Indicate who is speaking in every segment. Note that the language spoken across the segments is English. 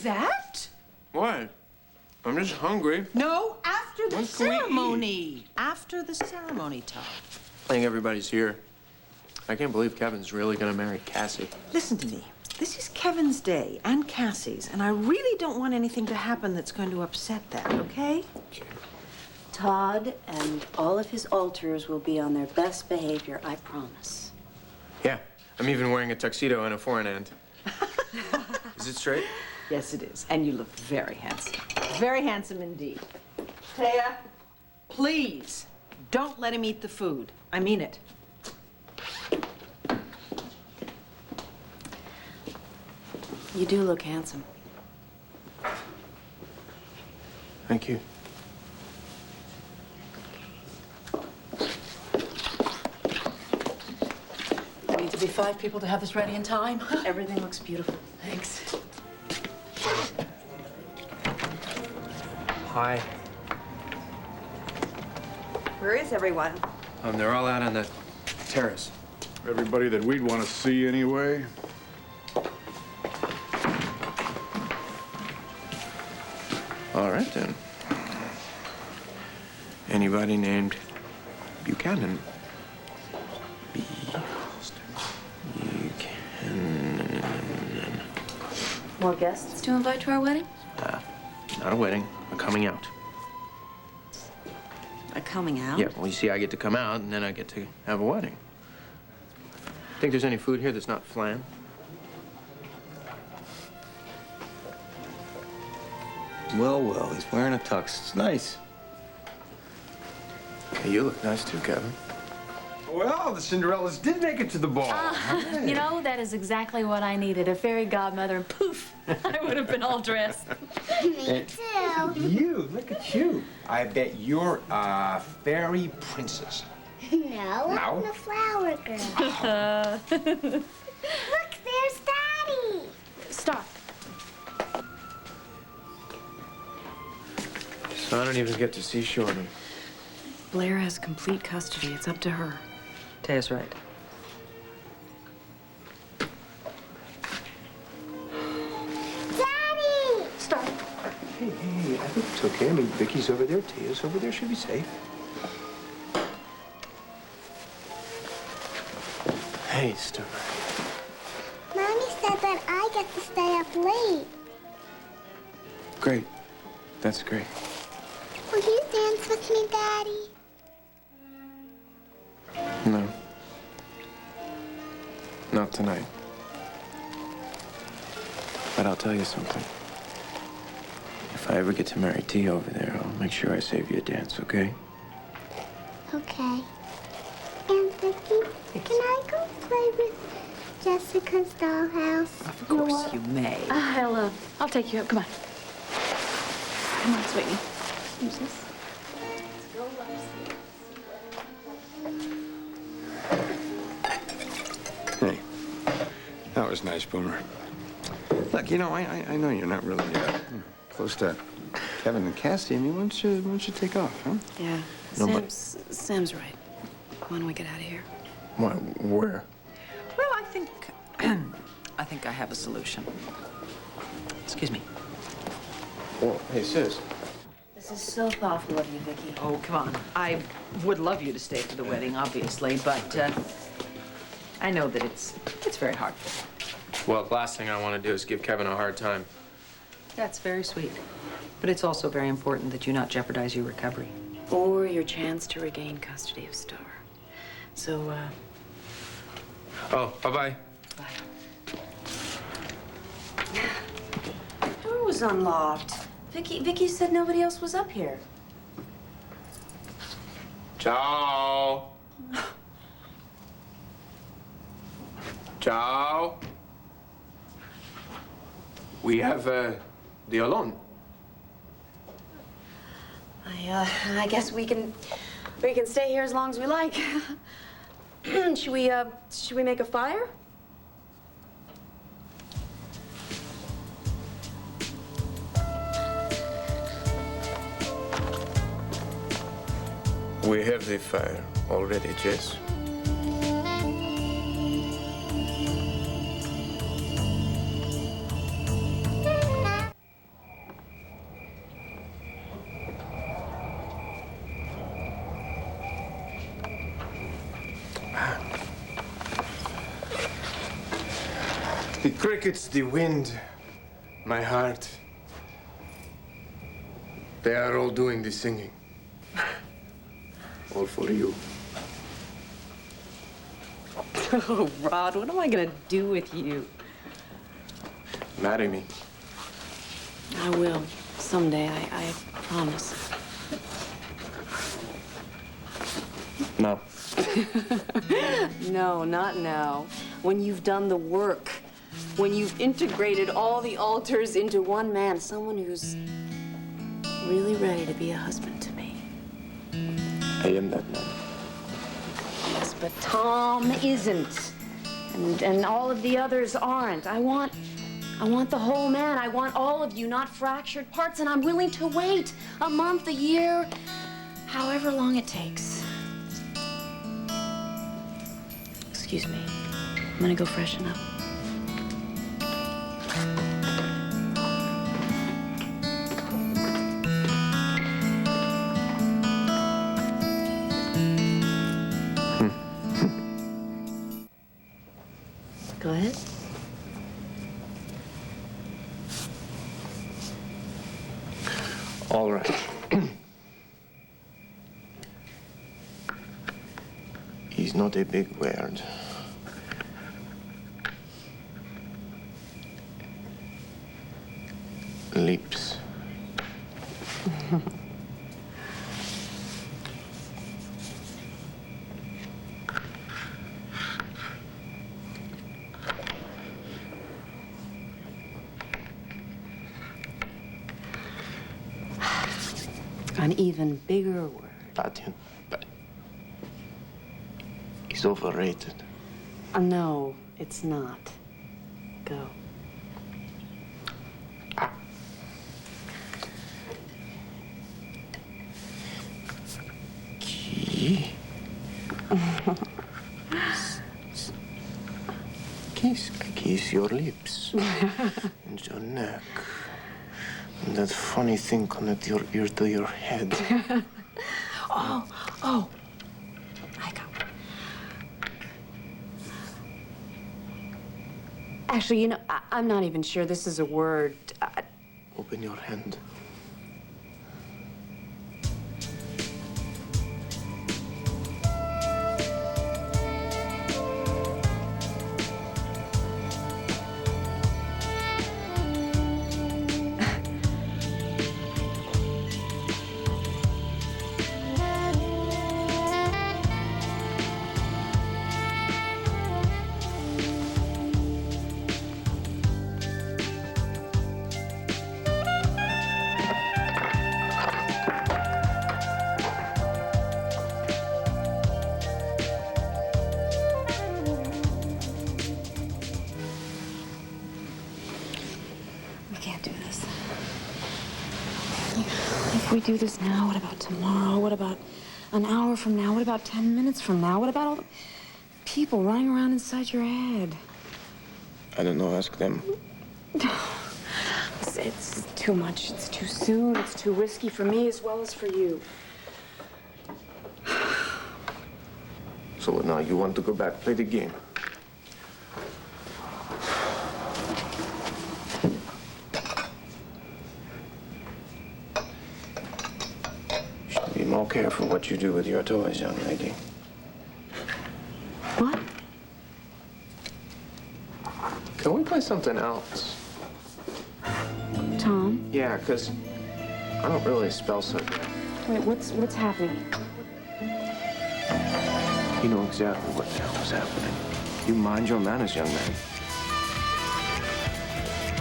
Speaker 1: that?
Speaker 2: What? I'm just hungry.
Speaker 1: No, after the
Speaker 2: What can we eat?
Speaker 1: ceremony. After the ceremony, Todd.
Speaker 2: I think everybody's here. I can't believe Kevin's really gonna marry Cassie.
Speaker 1: Listen to me. This is Kevin's day and Cassie's, and I really don't want anything to happen that's going to upset that, okay?
Speaker 3: Todd and all of his alters will be on their best behavior, I promise.
Speaker 2: Yeah, I'm even wearing a tuxedo and a foreign end. Is it straight?
Speaker 1: Yes, it is. And you look very handsome. Very handsome indeed. Taya, please, don't let him eat the food. I mean it.
Speaker 3: You do look handsome.
Speaker 2: Thank you.
Speaker 4: There need to be 5 people to have this ready in time.
Speaker 3: Everything looks beautiful.
Speaker 4: Thanks.
Speaker 2: Hi.
Speaker 5: Where is everyone?
Speaker 2: They're all out on the terrace.
Speaker 6: Everybody that we'd want to see anyway.
Speaker 2: All right, then. Anybody named Buchanan? Buchanan.
Speaker 3: More guests to invite to our wedding?
Speaker 2: Not a wedding, a coming out.
Speaker 3: A coming out?
Speaker 2: Yeah, well, you see, I get to come out, and then I get to have a wedding. Think there's any food here that's not flan?
Speaker 7: Well, well, he's wearing a tux. It's nice.
Speaker 2: Hey, you look nice too, Kevin.
Speaker 7: Well, the Cinderellas did make it to the ball.
Speaker 8: You know, that is exactly what I needed. A fairy godmother, and poof, I would have been all dressed.
Speaker 9: Me too.
Speaker 7: You, look at you. I bet you're a fairy princess.
Speaker 9: No, I'm the flower girl. Look, there's Daddy.
Speaker 8: Stop.
Speaker 2: So I don't even get to see Shorty.
Speaker 3: Blair has complete custody. It's up to her.
Speaker 1: Taya's right.
Speaker 9: Daddy!
Speaker 7: Stop. Hey, I think it's okay. I mean, Vicky's over there, Taya's over there. She'll be safe.
Speaker 2: Hey, Stewart.
Speaker 9: Mommy said that I get to stay up late.
Speaker 2: Great. That's great.
Speaker 9: Will you dance with me, Daddy?
Speaker 2: No. Not tonight. But I'll tell you something. If I ever get to marry T over there, I'll make sure I save you a dance, okay?
Speaker 9: Okay. And Vicky, can I go play with Jessica's dollhouse?
Speaker 1: Of course you may.
Speaker 8: I'll take you up. Come on. Come on, sweetie. Use this.
Speaker 7: Hey, that was nice, Boomer. Look, you know, I know you're not really close to Kevin and Cassie. I mean, why don't you take off, huh?
Speaker 3: Yeah.
Speaker 2: No, but-
Speaker 3: Sam's right. Why don't we get out of here?
Speaker 2: What? Where?
Speaker 1: Well, I think I have a solution. Excuse me.
Speaker 2: Well, hey, sis.
Speaker 3: This is so thoughtful of you, Vicky.
Speaker 1: Oh, come on. I would love you to stay for the wedding, obviously, but I know that it's very hard for you.
Speaker 2: Well, the last thing I want to do is give Kevin a hard time.
Speaker 1: That's very sweet. But it's also very important that you not jeopardize your recovery.
Speaker 3: Or your chance to regain custody of Star. So,
Speaker 2: Oh, bye-bye.
Speaker 3: bye. The door was unlocked. Vicky said nobody else was up here.
Speaker 2: Ciao. Ciao. We have the alone.
Speaker 3: I guess we can stay here as long as we like. Should we make a fire?
Speaker 2: We have the fire already, Jess. The crickets, the wind, my heart. They are all doing the singing. All for you.
Speaker 1: Oh, Rod, what am I gonna do with you?
Speaker 2: Marry me.
Speaker 3: I will. Someday, I promise.
Speaker 2: No.
Speaker 3: No, not now. When you've done the work. When you've integrated all the altars into one man. Someone who's really ready to be a husband to me.
Speaker 2: I am that man.
Speaker 3: Yes, but Tom isn't. And all of the others aren't. I want the whole man. I want all of you, not fractured parts, and I'm willing to wait a month, a year, however long it takes. Excuse me. I'm gonna go freshen up. Go ahead.
Speaker 2: All right. He's not a big word. Lips.
Speaker 3: An even bigger word.
Speaker 2: But he's overrated.
Speaker 3: No, it's not. Go.
Speaker 2: Key. Kiss your lips and your neck. And that funny thing connect your ear to your head.
Speaker 3: Oh. I got one. Actually, you know, I'm not even sure this is a word.
Speaker 2: Open your hand.
Speaker 3: We can't do this. If we do this now, what about tomorrow? What about an hour from now? What about 10 minutes from now? What about all the people running around inside your head?
Speaker 2: I don't know, ask them.
Speaker 3: It's too much. It's too soon. It's too risky for me as well as for you.
Speaker 2: So what now, you want to go back, play the game? Should be more careful what you do with your toys, young lady.
Speaker 3: What?
Speaker 2: Can we play something else?
Speaker 3: Tom?
Speaker 2: Yeah, because I don't really spell so good.
Speaker 3: Wait, what's happening?
Speaker 2: You know exactly what the hell is happening. You mind your manners, young man.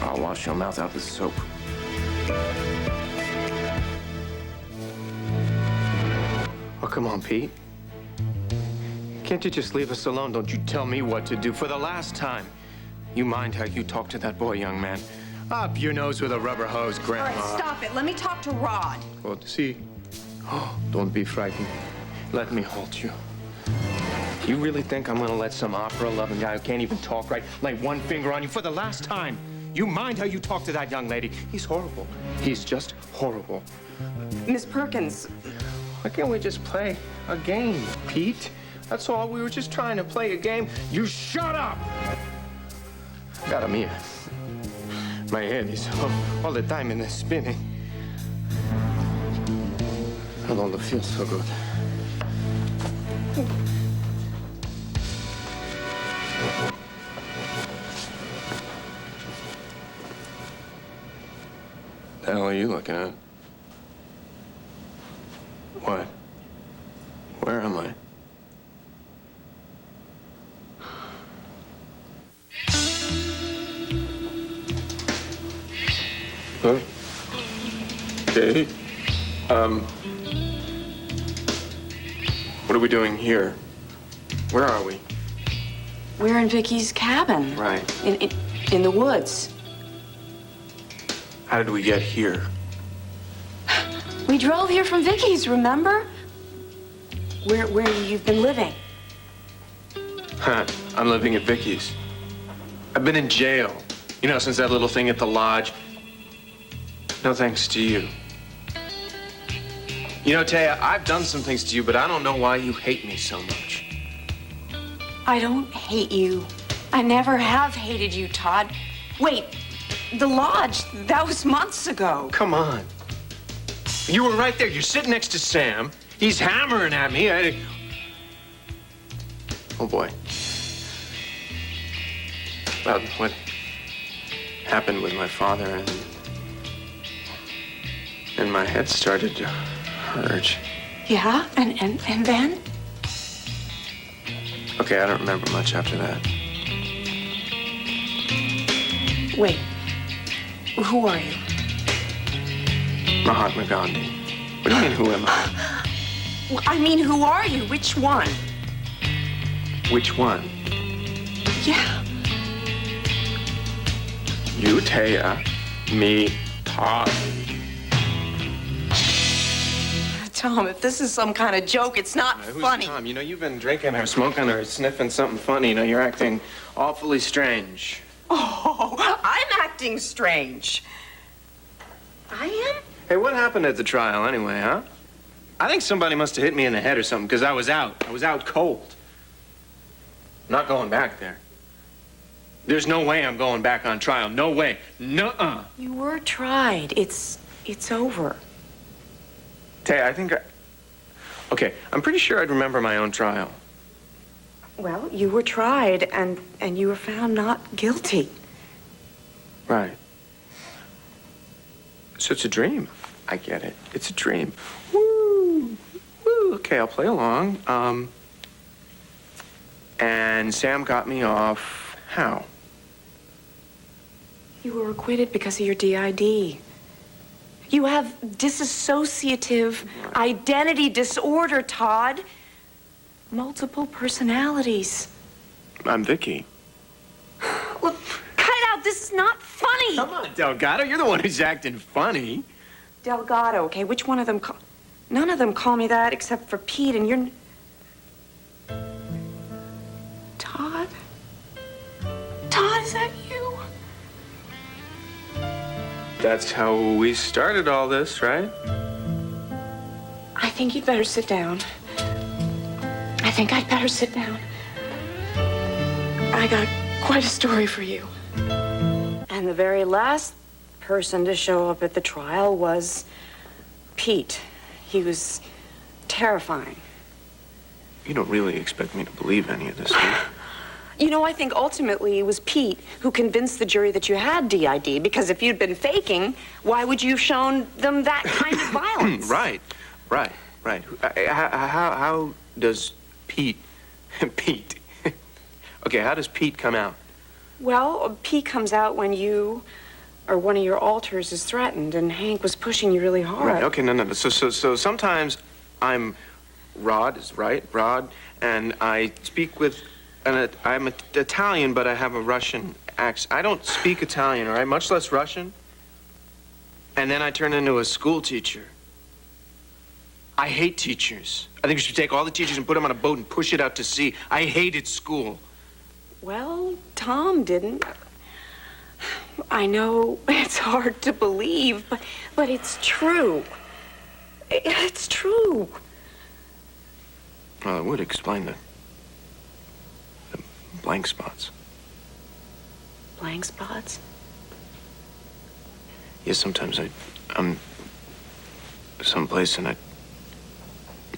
Speaker 2: I'll wash your mouth out with soap. Oh, come on, Pete. Can't you just leave us alone? Don't you tell me what to do for the last time. You mind how you talk to that boy, young man? Up your nose with a rubber hose, Grandma.
Speaker 1: All right, stop it. Let me talk to Rod.
Speaker 2: Oh, see? Oh, don't be frightened. Let me hold you. You really think I'm gonna let some opera-loving guy who can't even talk right lay one finger on you for the last time? You mind how you talk to that young lady? He's horrible. He's just horrible.
Speaker 3: Miss Perkins.
Speaker 2: Why can't we just play a game, Pete? That's all. We were just trying to play a game. You shut up! Cara mia. My head is all the time in the spinning. I don't feel so good. The hell are you looking at? What? Where am I? Huh? Okay. What are we doing here? Where are we?
Speaker 3: We're in Vicky's cabin.
Speaker 2: Right.
Speaker 3: In the woods.
Speaker 2: How did we get here?
Speaker 3: We drove here from Vicky's, remember? Where you've been living.
Speaker 2: Huh. I'm living at Vicky's. I've been in jail. You know, since that little thing at the lodge. No thanks to you. You know, Taya, I've done some things to you, but I don't know why you hate me so much.
Speaker 3: I don't hate you. I never have hated you, Todd. Wait, the lodge, that was months ago.
Speaker 2: Come on. You were right there. You're sitting next to Sam. He's hammering at me. Oh, boy. About what happened with my father, and my head started to hurt.
Speaker 3: Yeah, and then?
Speaker 2: Okay, I don't remember much after that.
Speaker 3: Wait, who are you?
Speaker 2: Mahatma Gandhi. What do you mean, who am I?
Speaker 3: Well, I mean, who are you? Which one?
Speaker 2: Which one?
Speaker 3: Yeah.
Speaker 2: You, Taya. Me, Todd.
Speaker 3: Tom, if this is some kind of joke, it's not funny.
Speaker 2: Who's Tom? You know, you've been drinking or smoking or sniffing something funny. You know, you're acting awfully strange.
Speaker 3: Oh, I'm acting strange. I am?
Speaker 2: Hey, what happened at the trial anyway, huh? I think somebody must have hit me in the head or something, because I was out. I was out cold. I'm not going back there. There's no way I'm going back on trial. No way. Nuh-uh.
Speaker 3: You were tried. It's over.
Speaker 2: Tay, I think Okay, I'm pretty sure I'd remember my own trial.
Speaker 3: Well, you were tried, and you were found not guilty.
Speaker 2: Right. So it's a dream. I get it. It's a dream. Woo! Woo! Okay, I'll play along. And Sam got me off. How?
Speaker 3: You were acquitted because of your DID. You have dissociative identity disorder, Todd. Multiple personalities.
Speaker 2: I'm Vicky.
Speaker 3: Look, cut it out. This is not funny.
Speaker 2: Come on, Delgado. You're the one who's acting funny.
Speaker 3: Delgado, okay? Which one of them call... None of them call me that except for Pete, and you're... Todd? Todd, is that you?
Speaker 2: That's how we started all this, right?
Speaker 3: I think you'd better sit down. I think I'd better sit down. I got quite a story for you. And the very last person to show up at the trial was Pete. He was terrifying.
Speaker 2: You don't really expect me to believe any of this, do you?
Speaker 3: You know, I think ultimately it was Pete who convinced the jury that you had DID, because if you'd been faking, why would you have shown them that kind of violence?
Speaker 2: Right. How does Pete... Pete... Okay, how does Pete come out?
Speaker 3: Well, Pete comes out when you or one of your alters is threatened, and Hank was pushing you really hard.
Speaker 2: Right, okay, no. So sometimes I'm Rod, and I speak with... I'm Italian, but I have a Russian accent. I don't speak Italian, all right? Much less Russian. And then I turn into a school teacher. I hate teachers. I think we should take all the teachers and put them on a boat and push it out to sea. I hated school.
Speaker 3: Well, Tom didn't. I know it's hard to believe, but it's true. It's true.
Speaker 2: Well, it would explain the blank spots.
Speaker 3: Blank spots?
Speaker 2: Yeah, sometimes I'm someplace and I'm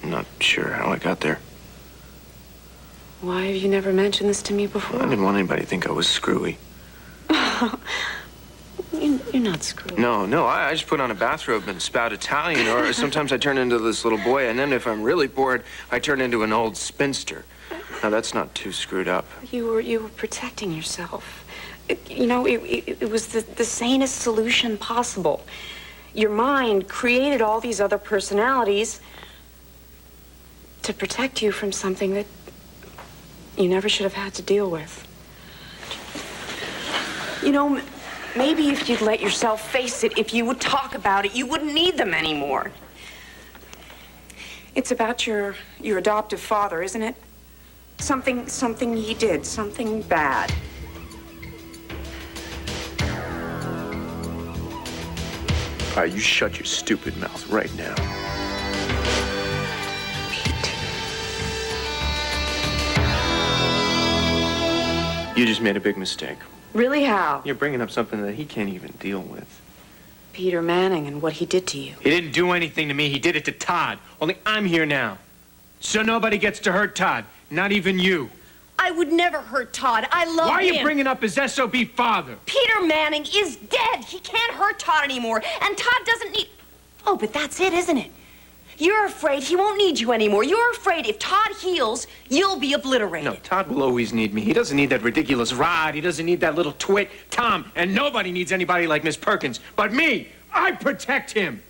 Speaker 2: not sure how I got there.
Speaker 3: Why have you never mentioned this to me before?
Speaker 2: I didn't want anybody to think I was screwy.
Speaker 3: You're not screwed.
Speaker 2: No, I just put on a bathrobe and spout Italian, or sometimes I turn into this little boy, and then if I'm really bored, I turn into an old spinster. Now, that's not too screwed up.
Speaker 3: You were protecting yourself. It was the sanest solution possible. Your mind created all these other personalities to protect you from something that you never should have had to deal with. Maybe if you'd let yourself face it, if you would talk about it, you wouldn't need them anymore. It's about your adoptive father, isn't it? Something he did, something bad.
Speaker 2: All right, you shut your stupid mouth right now.
Speaker 3: Pete.
Speaker 2: You just made a big mistake.
Speaker 3: Really, how?
Speaker 2: You're bringing up something that he can't even deal with.
Speaker 3: Peter Manning and what he did to you.
Speaker 2: He didn't do anything to me. He did it to Todd. Only I'm here now. So nobody gets to hurt Todd. Not even you.
Speaker 3: I would never hurt Todd. I love him.
Speaker 2: Why are you bringing up his SOB father?
Speaker 3: Peter Manning is dead. He can't hurt Todd anymore. And Todd doesn't need... Oh, but that's it, isn't it? You're afraid he won't need you anymore. You're afraid if Todd heals, you'll be obliterated.
Speaker 2: No, Todd will always need me. He doesn't need that ridiculous rod. He doesn't need that little twit, Tom. And nobody needs anybody like Miss Perkins. But me, I protect him.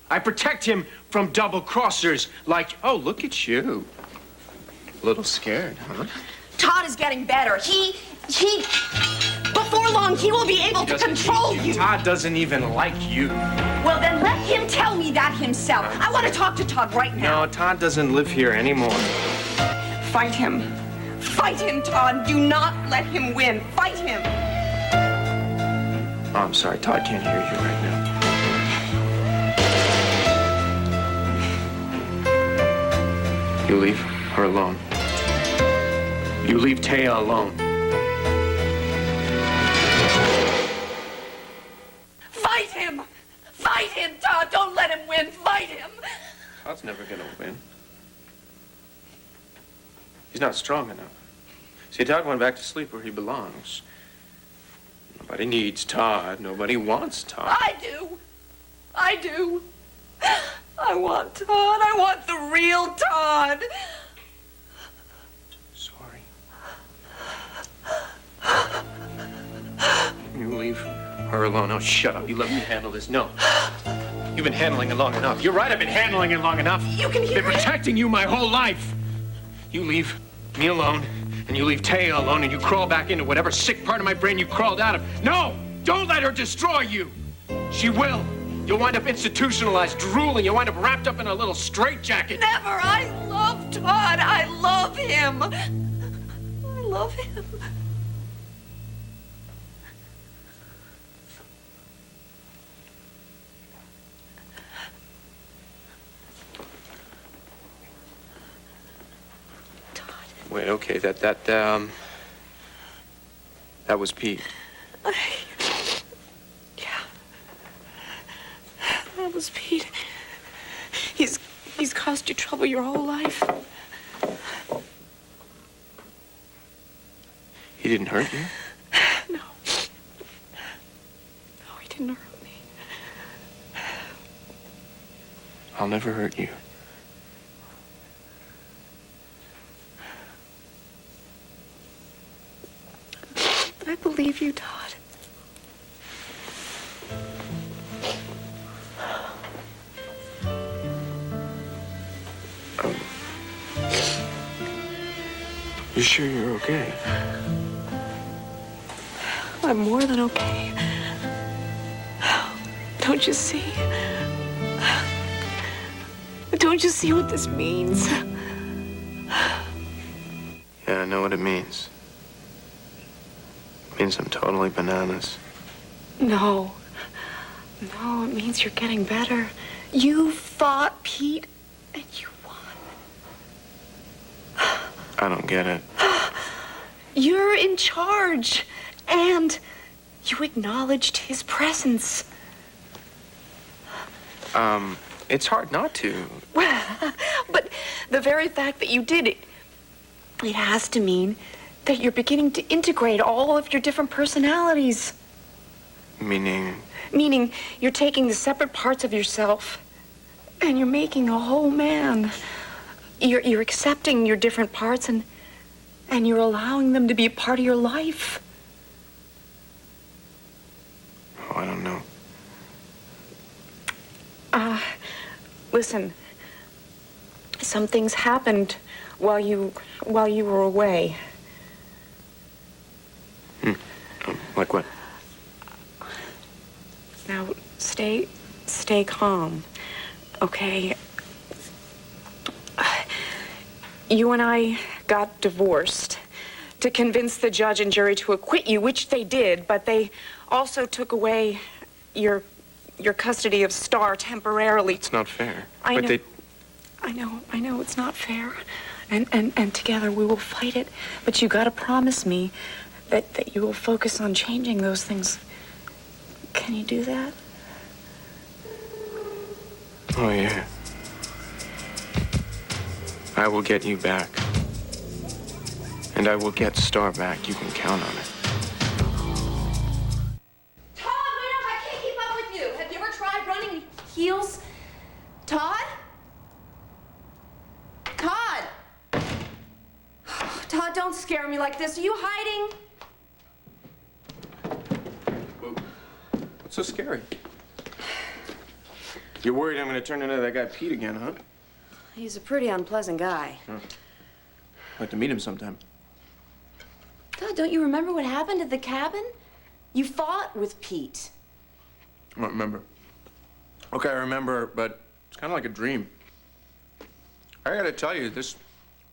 Speaker 2: I protect him from double-crossers like, oh, look at you. A little scared, huh?
Speaker 3: Todd is getting better. Before long, he will be able to control you.
Speaker 2: Todd doesn't even like you.
Speaker 3: Well, then let him tell me that himself. I want to talk to Todd right now.
Speaker 2: No, Todd doesn't live here anymore.
Speaker 3: Fight him. Fight him, Todd. Do not let him win. Fight him.
Speaker 2: Oh, I'm sorry. Todd can't hear you right now. You leave her alone. You leave Taya alone.
Speaker 3: Fight him! Fight him, Todd! Don't let him win! Fight him!
Speaker 2: Todd's never gonna win. He's not strong enough. See, Todd went back to sleep where he belongs. Nobody needs Todd. Nobody wants Todd.
Speaker 3: I do. I do. I want Todd. I want the real Todd.
Speaker 2: Sorry. You leave her alone. Oh, shut up. You let me handle this. No. You've been handling it long enough. You're right, I've been handling it long enough.
Speaker 3: You can hear
Speaker 2: Been protecting you my whole life. You leave me alone, and you leave Taya alone, and you crawl back into whatever sick part of my brain you crawled out of. No! Don't let her destroy you. She will. You'll wind up institutionalized, drooling. You'll wind up wrapped up in a little straitjacket.
Speaker 3: Never. I love Todd. I love him. I love him.
Speaker 2: Wait, okay, that was Pete.
Speaker 3: Yeah. That was Pete. He's caused you trouble your whole life.
Speaker 2: He didn't hurt you?
Speaker 3: No. No, he didn't hurt me.
Speaker 2: I'll never hurt you.
Speaker 3: I believe you, Todd.
Speaker 2: You sure you're okay?
Speaker 3: I'm more than okay. Don't you see? Don't you see what this means?
Speaker 2: Yeah, I know what it means. It means I'm totally bananas.
Speaker 3: No. No, it means you're getting better. You fought Pete, and you won.
Speaker 2: I don't get it.
Speaker 3: You're in charge. And you acknowledged his presence.
Speaker 2: It's hard not to.
Speaker 3: But the very fact that you did it, it has to mean that you're beginning to integrate all of your different personalities.
Speaker 2: Meaning?
Speaker 3: Meaning you're taking the separate parts of yourself and you're making a whole man. You're accepting your different parts and you're allowing them to be a part of your life.
Speaker 2: Oh, I don't know.
Speaker 3: Listen, some things happened while you were away.
Speaker 2: Like what?
Speaker 3: Now, stay calm, okay? You and I got divorced to convince the judge and jury to acquit you, which they did, but they also took away your custody of Star temporarily.
Speaker 2: It's not fair.
Speaker 3: I
Speaker 2: But
Speaker 3: know.
Speaker 2: they...
Speaker 3: I know it's not fair. And together we will fight it. But you gotta promise me that you will focus on changing those things. Can you do that?
Speaker 2: Oh, yeah. I will get you back. And I will get Star back. You can count on it.
Speaker 8: Todd, wait up! I can't keep up with you. Have you ever tried running in heels? Todd? Todd! Todd, don't scare me like this. Are you hiding?
Speaker 2: What's so scary? You're worried I'm going to turn into that guy Pete again, huh?
Speaker 3: He's a pretty unpleasant guy.
Speaker 2: I'd like to meet him sometime.
Speaker 3: Todd, don't you remember what happened at the cabin? You fought with Pete.
Speaker 2: I don't remember. Okay, I remember, but it's kind of like a dream. I gotta tell you, this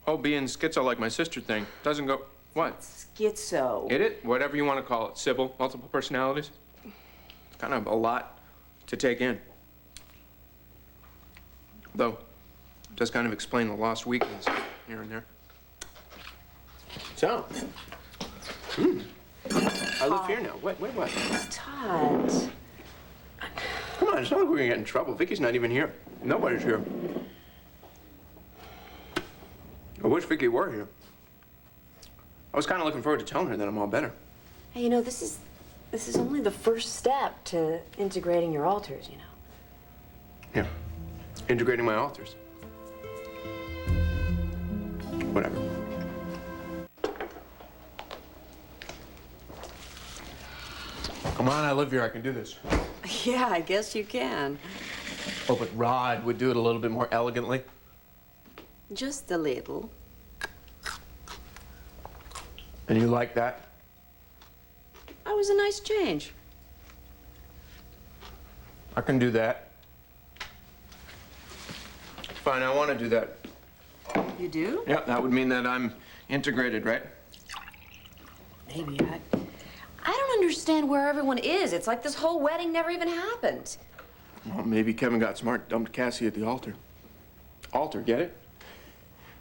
Speaker 2: whole being schizo like my sister thing doesn't go... What?
Speaker 3: Schizo.
Speaker 2: Hit it? Whatever you want to call it. Sybil, multiple personalities. It's kind of a lot to take in. Though, it does kind of explain the lost weekends here and there. So, I live here now. Wait, what?
Speaker 3: Todd.
Speaker 2: Come on, it's not like we're gonna get in trouble. Vicky's not even here. Nobody's here. I wish Vicky were here. I was kind of looking forward to telling her that I'm all better.
Speaker 3: Hey, you know, this is only the first step to integrating your alters, you know.
Speaker 2: Yeah. Integrating my alters. Whatever. Come on, I live here. I can do this.
Speaker 1: Yeah, I guess you can.
Speaker 2: Oh, but Rod would do it a little bit more elegantly.
Speaker 1: Just a little.
Speaker 2: And you like that?
Speaker 1: That was a nice change.
Speaker 2: I can do that. Fine, I want to do that.
Speaker 1: You do?
Speaker 2: Yeah, that would mean that I'm integrated, right?
Speaker 3: Maybe. I don't understand where everyone is. It's like this whole wedding never even happened.
Speaker 2: Well, maybe Kevin got smart, dumped Cassie at the altar. Altar, get it?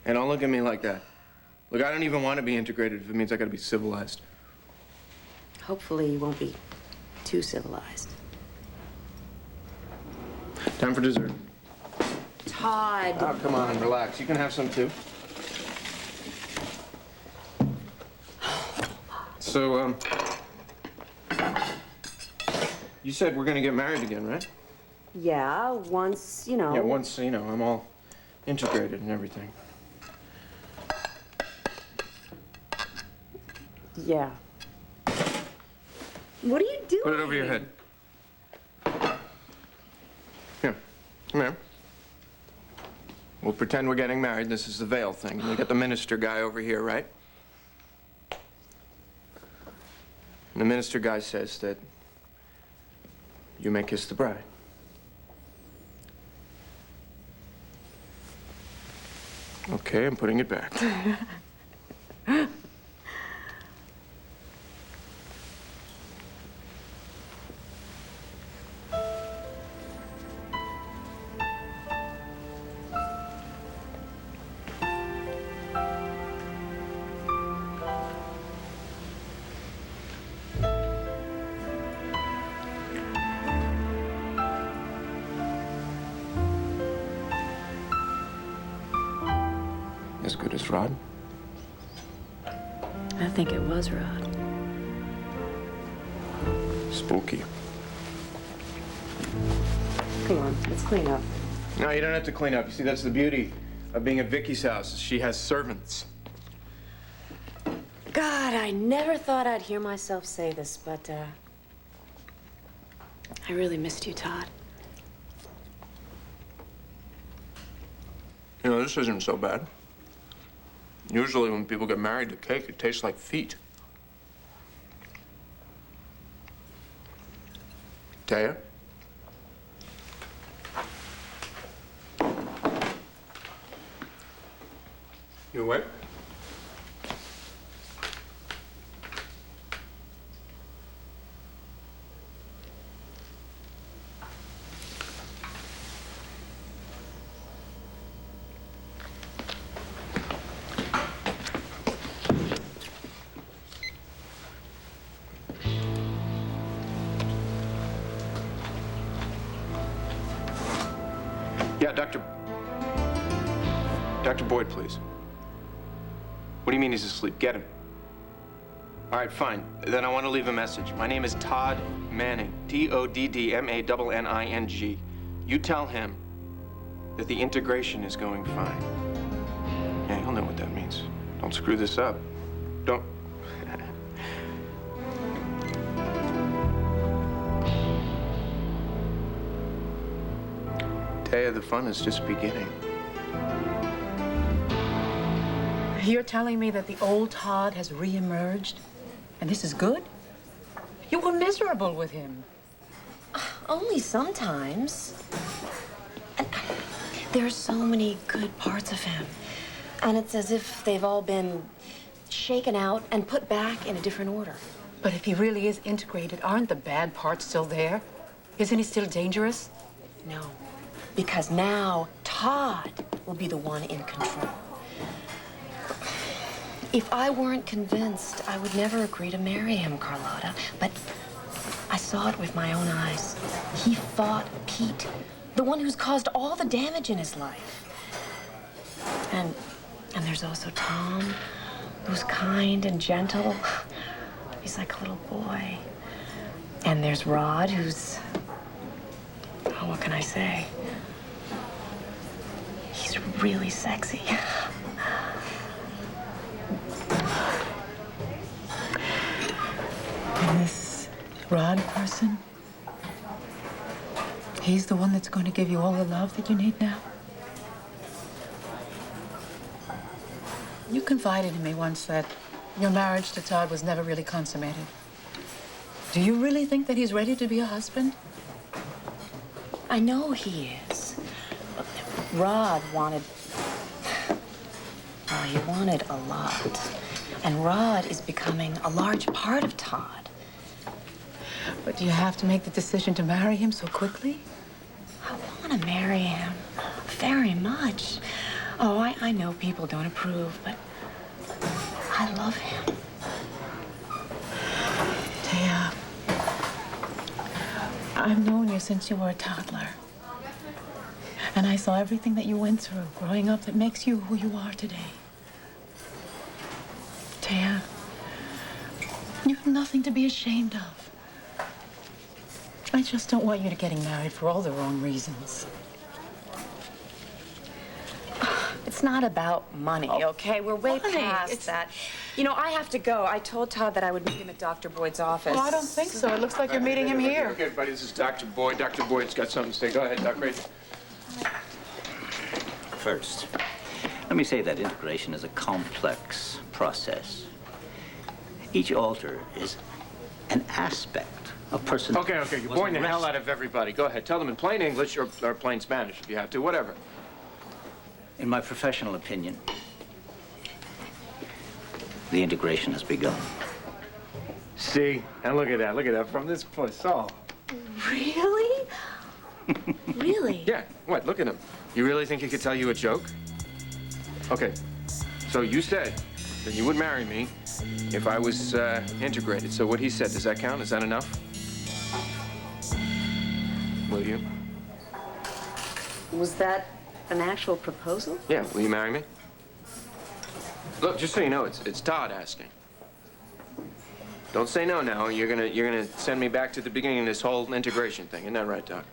Speaker 2: And don't look at me like that. Look, I don't even want to be integrated if it means I got to be civilized.
Speaker 3: Hopefully you won't be too civilized.
Speaker 2: Time for dessert.
Speaker 3: Todd.
Speaker 2: Oh, come on, relax. You can have some too. So, you said we're gonna get married again, right?
Speaker 3: Yeah, once, you know.
Speaker 2: Yeah, once, you know, I'm all integrated and everything.
Speaker 3: Yeah. What are you doing?
Speaker 2: Put it over your head. Here, come here. We'll pretend we're getting married. This is the veil thing. We got the minister guy over here, right? And the minister guy says that you may kiss the bride. Okay, I'm putting it back. good as Rod?
Speaker 3: I think it was Rod.
Speaker 2: Spooky.
Speaker 3: Come on, let's clean up.
Speaker 2: No, you don't have to clean up. You see, that's the beauty of being at Vicky's house. She has servants.
Speaker 3: God, I never thought I'd hear myself say this, but, I really missed you, Todd.
Speaker 2: You know, this isn't so bad. Usually when people get married to cake, it tastes like feet. Taya? You awake? Yeah, Dr. Boyd, please. What do you mean he's asleep? Get him. All right, fine. Then I want to leave a message. My name is Todd Manning. Toddmanning. You tell him that the integration is going fine. Yeah, he'll know what that means. Don't screw this up. Don't. Taya, the fun is just beginning.
Speaker 4: You're telling me that the old Todd has reemerged? And this is good? You were miserable with him.
Speaker 3: Only sometimes. And there are so many good parts of him. And it's as if they've all been shaken out and put back in a different order.
Speaker 4: But if he really is integrated, aren't the bad parts still there? Isn't he still dangerous?
Speaker 3: No, because now Todd will be the one in control. If I weren't convinced, I would never agree to marry him, Carlotta. But I saw it with my own eyes. He fought Pete, the one who's caused all the damage in his life. And there's also Tom, who's kind and gentle. He's like a little boy. And there's Rod, who's, oh, what can I say? He's really sexy.
Speaker 4: And this Rod person, he's the one that's going to give you all the love that you need now? You confided in me once that your marriage to Todd was never really consummated. Do you really think that he's ready to be a husband?
Speaker 3: I know he is. Rod wanted... well, he wanted a lot. And Rod is becoming a large part of Todd.
Speaker 4: But do you have to make the decision to marry him so quickly?
Speaker 3: I want to marry him very much. Oh, I know people don't approve, but I love him.
Speaker 4: Taya, I've known you since you were a toddler. And I saw everything that you went through growing up that makes you who you are today. Taya, you have nothing to be ashamed of. I just don't want you to getting married for all the wrong reasons.
Speaker 3: It's not about money, okay? We're way
Speaker 4: money.
Speaker 3: past that. You know, I have to go. I told Todd that I would meet him at Dr. Boyd's office.
Speaker 4: Well, I don't think so. It looks like you're meeting him here.
Speaker 2: Okay, everybody, this is Dr. Boyd. Dr. Boyd's got something to say. Go ahead, Dr. Ray.
Speaker 10: First, let me say that integration is a complex process. Each alter is an aspect of personality.
Speaker 2: Okay, you're boring the hell out of everybody. Go ahead, tell them in plain English or plain Spanish if you have to, whatever.
Speaker 10: In my professional opinion, the integration has begun.
Speaker 2: See? And look at that, from this place, oh.
Speaker 3: Really? Really?
Speaker 2: Yeah, what, look at him. You really think he could tell you a joke? Okay, so you said that you would marry me if I was integrated. So what he said, does that count? Is that enough? Will you?
Speaker 3: Was that an actual proposal?
Speaker 2: Yeah, will you marry me? Look, just so you know, it's Todd asking. Don't say no now. You're gonna send me back to the beginning of this whole integration thing. Isn't that right, Doc?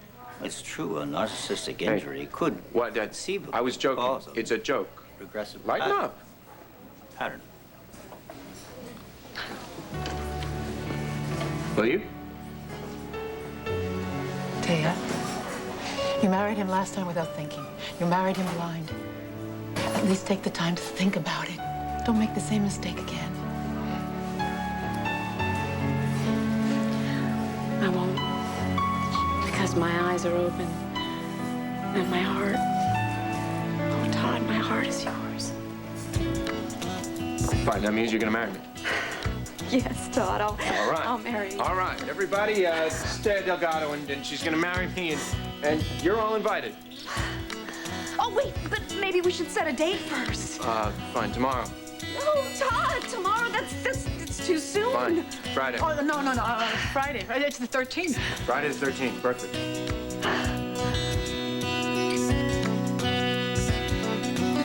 Speaker 10: It's true, a narcissistic injury could
Speaker 2: What?
Speaker 10: conceivably
Speaker 2: I was joking.
Speaker 10: cause
Speaker 2: It's a joke.
Speaker 10: regressive
Speaker 2: Lighten
Speaker 10: pattern.
Speaker 2: up.
Speaker 10: Pattern.
Speaker 2: Will you?
Speaker 4: Taya, you married him last time without thinking. You married him blind. At least take the time to think about it. Don't make the same mistake again.
Speaker 3: I won't. Because my eyes are open. And my heart. Oh, Todd, my heart is yours.
Speaker 2: Fine. That means you're gonna marry me.
Speaker 3: Yes, Todd,
Speaker 2: All right.
Speaker 3: I'll marry you.
Speaker 2: All right, everybody. Stay Delgado, and she's gonna marry me, and you're all invited.
Speaker 3: Oh, wait, but maybe we should set a date first.
Speaker 2: Fine. Tomorrow.
Speaker 3: No, Todd, tomorrow, that's too soon.
Speaker 2: Fine. Friday.
Speaker 4: Oh, no, Friday. It's the 13th.
Speaker 2: Friday the 13th. Perfect.